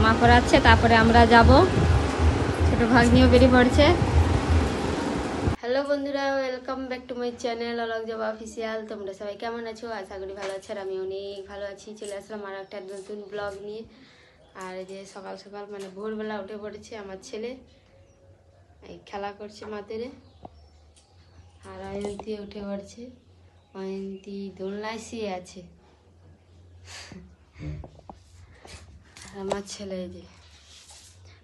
জামা পরাচ্ছে, তারপরে আমরা যাব। ছোট ভাগ্নিও বেরিয়ে পড়ছে। হ্যালো বন্ধুরা, welcome back to my channel Alok Joba official. তোমরা সবাই কেমন আছো? আশা করি ভালো আছো, আর আমি অনেক ভালো আছি। চলে আসলাম আর একটা নতুন ব্লগ নিয়ে। আর যে সকাল সকাল মানে ভোরবেলা উঠে পড়েছে আমার ছেলে, এই খেলা করছে মাঠে। আর অয়ন্তী উঠে পড়ছে। অয়ন্তী দোলনায় শুয়ে আছে। আর আমার ছেলে যে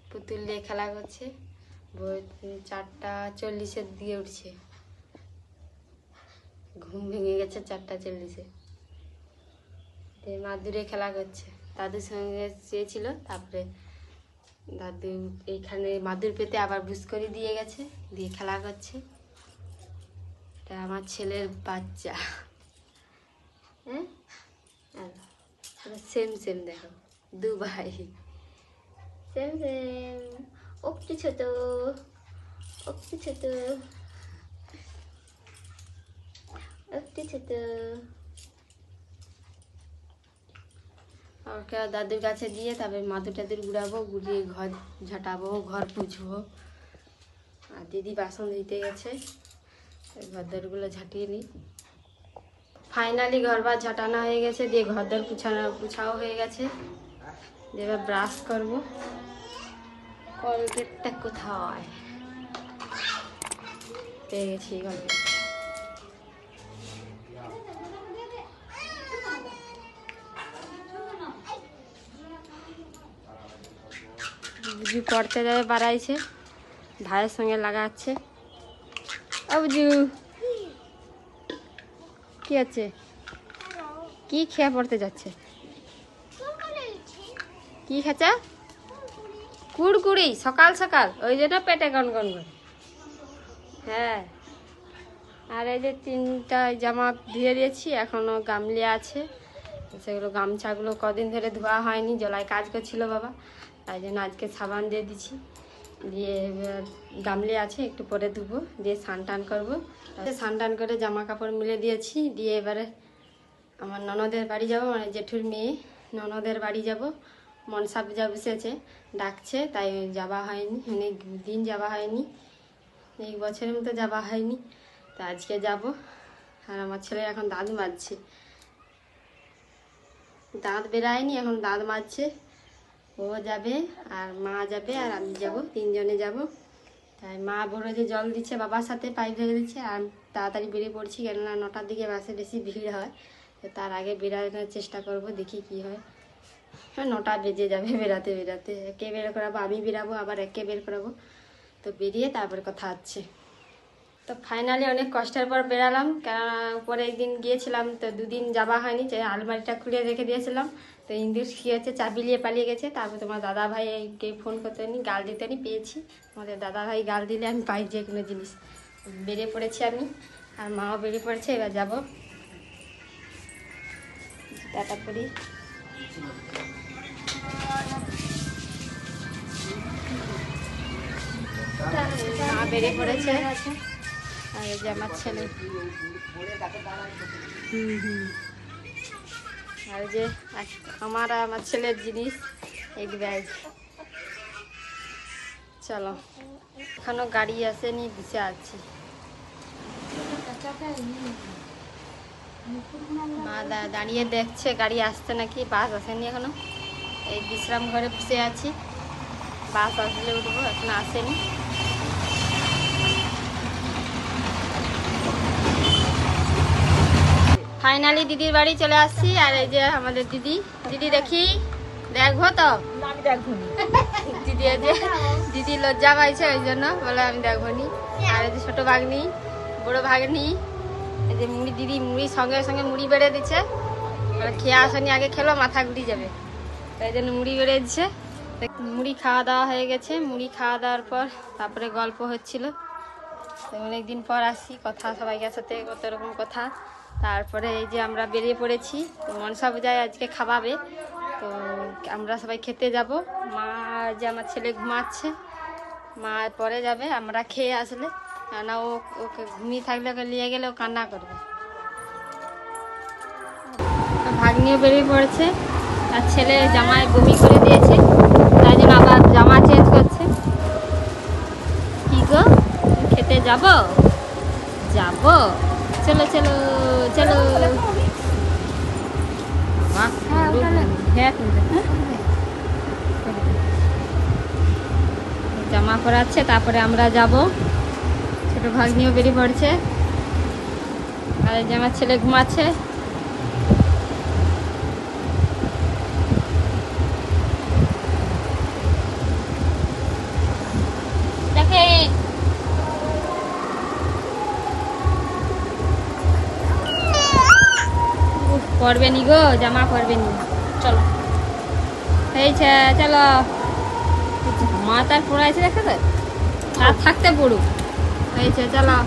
পুতুল নিয়ে খেলা করছে। ভোর 4:40-এর দিকে উঠছে। ঘুম ভেঙে গেছে 4:40-এ। মাদুরে খেলা করছে, দাদুর সঙ্গে চেয়েছিল। তারপরে দাদু এইখানে মাদুর পেতে আবার ভুস করে দিয়ে গেছে, দিয়ে খেলা করছে। এটা আমার ছেলের বাচ্চা। হ্যাঁ, সেম সেম দেখো, দু ভাই সেম সেম। একটু ছোট, একটু ছোট, একটু ছোট। ওকে দাদুর কাছে দিয়ে তারপরে মাদুর টাদুর গুড়াবো, গুড়িয়ে ঘর ঝাঁটাবো, ঘর পুছবো। আর দিদি বাসন দিতে গেছে, ঘরদরগুলো ঝাঁটিয়ে নিই। ফাইনালি ঘরবার ঝাঁটানো হয়ে গেছে, দিয়ে ঘরদর পুছাও হয়ে গেছে। দিয়ে এবার ব্রাশ করবো। কলগেটটা কোথায় পেয়ে গেছি? কলগেট। বুঝু পড়তে যাবে, বাড়াইছে, ভাইয়ের সঙ্গে লাগাচ্ছে। বুঝু কি আছে? কি খেয়ে পড়তে যাচ্ছে? কি খেছে? কুড়কুড়ি সকাল সকাল, ওই জন্য পেটে গনগন করে। হ্যাঁ, আর এই যে 3টা জামা ধুয়ে দিয়েছি, এখনো গামলি আছে। সেগুলো গামছাগুলো কদিন ধরে ধোয়া হয়নি, জলায় কাজ করছিল বাবা, তাই জন্য আজকে সাবান দিয়ে দিচ্ছি। দিয়ে গামলি আছে, একটু পরে ধুবো, দিয়ে স্নান টান করবো। স্নান টান করে জামা কাপড় মিলে দিয়েছি। দিয়ে এবারে আমার ননদের বাড়ি যাব, মানে জেঠুর মেয়ে ননদের বাড়ি যাব। মনসা পূজা বসেছে, ডাকছে, তাই যাওয়া হয়নি, অনেক দিন যাওয়া হয়নি, এই বছরের মতো যাওয়া হয়নি, তো আজকে যাব। আর আমার ছেলে এখন দাঁত মাজছে, দাঁত বেরায়নি, এখন দাঁত মাজছে। ও যাবে, আর মা যাবে, আর আমি যাব, 3জনে যাব। তাই মা বড় জল দিচ্ছে, বাবার সাথে পাইপ রেখে দিচ্ছে। আর তাড়াতাড়ি বেরিয়ে পড়ছি, কেননা 9টার দিকে বাসে বেশি ভিড় হয়, তো তার আগে বেরানোর চেষ্টা করব, দেখি কি হয়। 9টা বেজে যাবে বেরাতে বেরাতে। একে বের করাবো, আমি বেরাবো, আবার একে বের করাবো, তো বেরিয়ে তারপরে কথা হচ্ছে। তো ফাইনালি অনেক কষ্টের পর বেরালাম, কেননা উপরে একদিন গিয়েছিলাম, তো 2 দিন যাওয়া হয়নি, যে আলমারিটা খুলে রেখে দিয়েছিলাম। তো ইন্দুর কী হচ্ছে, চাবি নিয়ে পালিয়ে গেছে। তারপর তোমার দাদা ভাইকে ফোন করতে নি, গাল দিতে নি, পেয়েছি। আমাদের দাদা ভাই গাল দিলে আমি পাই যে কোনো জিনিস। বেরিয়ে পড়েছি আমি, আর মাও বেরিয়ে পড়েছে। এবার যাবো, টাটা করি। মা বেরিয়ে পড়েছে, আর এই যে আমার ছেলে। আর যে আমার ছেলের জিনিস, এক ব্যাগ। চলো, এখনো গাড়ি আসেনি, বসে আছি। মা দাঁড়িয়ে দেখছে গাড়ি আসছে নাকি, বাস আসেনি এখনো। এই বিশ্রাম ঘরে বসে আছি, বাস আসলে উঠবো, এখনো আসেনি। ফাইনালি দিদির বাড়ি চলে আসছি। আর এই যে আমাদের দিদি, দিদি দেখি দেখবো তো, আমি দেখবো দিদি, এই যে দিদি লজ্জা পাইছে, ওই জন্য বলে আমি দেখবো নি। আর এই যে ছোট ভাগ্নি, বড় ভাগ্নি, এই যে মুড়ি, দিদি মুড়ি সঙ্গে সঙ্গে মুড়ি বেড়ে দিচ্ছে। খেয়ে আসেনি, আগে খেলো মাথা ঘুরি যাবে, তাই জন্য মুড়ি বেড়ে দিচ্ছে। মুড়ি খাওয়া দাওয়া হয়ে গেছে। মুড়ি খাওয়া দাওয়ার পর তারপরে গল্প হচ্ছিল। অনেকদিন পর আসছি, কথা সবাইকার সাথে কত রকম কথা। তারপরে এই যে আমরা বেরিয়ে পড়েছি, তো মনসা পূজায় আজকে খাওয়াবে, তো আমরা সবাই খেতে যাব। মা যে আমার ছেলে ঘুমাচ্ছে, মা পরে যাবে, আমরা খেয়ে আসলে, কেননা ওকে ঘুমিয়ে থাকলে ওকে নিয়ে গেলে ও কান্না করবে। ভাগ্নিও বেরিয়ে পড়েছে, আর ছেলে জামায় বমি করে দিয়েছে, যাব যাব, চলো চলো চলো। জামা পরাচ্ছে, তারপরে আমরা যাব। ছোট ভাগ্নিও বেরিয়ে পড়ছে, আর এই যে আমার ছেলে ঘুমাচ্ছে। পরবে নি গো, জামা পরবে নি, চলো হয়েছে চলো। মাথায় পড়াইছে দেখো তো, আর থাকতে পড়ুক, হয়েছে চলো।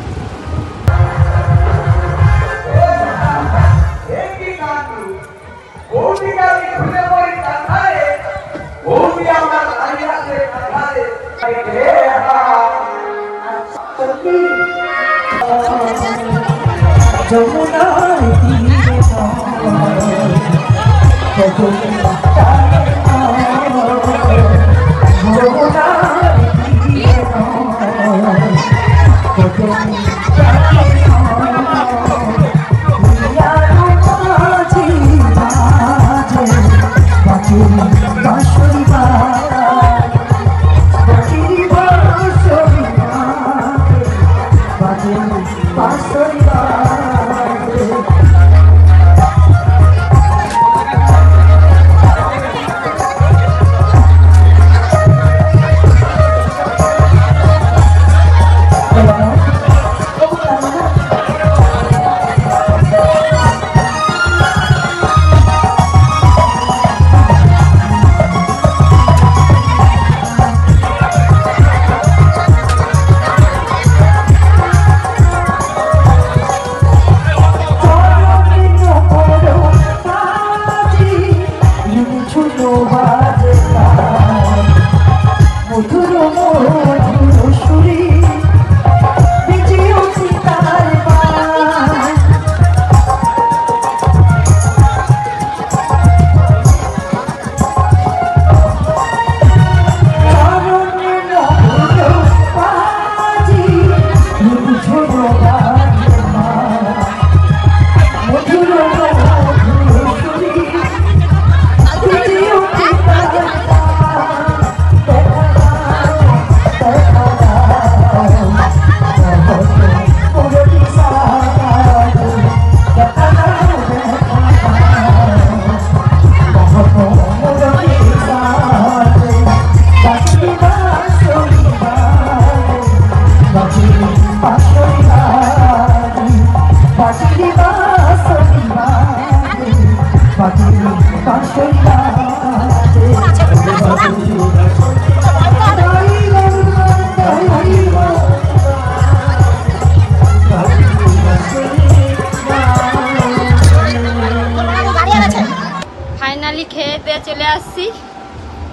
ফাইনালি খেয়ে দিয়ে চলে আসছি,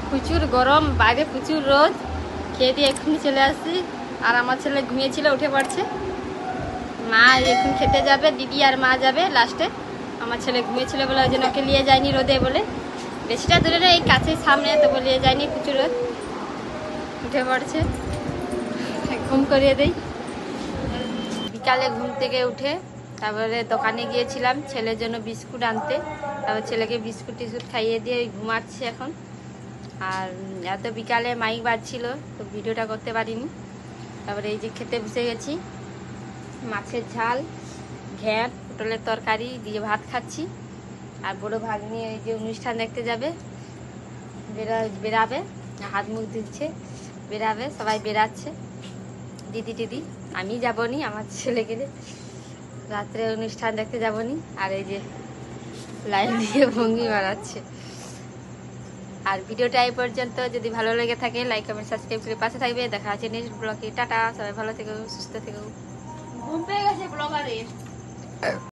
প্রচুর গরম, বাইরে প্রচুর রোদ। খেয়ে দিয়ে এক্ষুনি চলে আসছি, আর আমার ছেলে ঘুমিয়েছিল, উঠে পড়ছে। মা এখন খেতে যাবে, দিদি আর মা যাবে লাস্টে। আমার ছেলে ঘুমিয়েছিল বলে ওই জন্য ওকে নিয়ে যায়নি রোদে বলে, বেশিটা দূরে না, এই কাছেই সামনে, তো বলিয়ে যায়নি, প্রচুর রোদ। উঠে পড়ছে, ঘুম করিয়ে দেই। বিকালে ঘুম থেকে উঠে তারপরে দোকানে গিয়েছিলাম ছেলের জন্য বিস্কুট আনতে, তারপর ছেলেকে বিস্কুট টিস্কুট খাইয়ে দিয়ে ঘুমাচ্ছি এখন। আর এত বিকালে মাইক বাজছিল, তো ভিডিওটা করতে পারিনি। তারপরে এই যে খেতে বসে গেছি, মাছের ঝাল, ঘ্যাঁট, পটলের তরকারি দিয়ে ভাত খাচ্ছি। আর বড় ভাগ্নি এই যে অনুষ্ঠান দেখতে যাবে, বেরাবে, হাত মুখ ধুচ্ছে, বেরাবে, সবাই বেরাচ্ছে, দিদি টিদি। আমি যাবনি, আমার ছেলে গেলে রাত্রে অনুষ্ঠান দেখতে যাবনি। আর এই যে লাইন দিয়ে ভঙ্গি মারাচ্ছে। আর ভিডিওটা এই পর্যন্ত, যদি ভালো লেগে থাকে লাইক কমেন্ট সাবস্ক্রাইব করে পাশে থাকবে। দেখা আছে নেক্সট ব্লগে। টাটা, সবাই ভালো থেকো, সুস্থ থেকো। ঘুম পেয়ে গেছে ব্লগারের।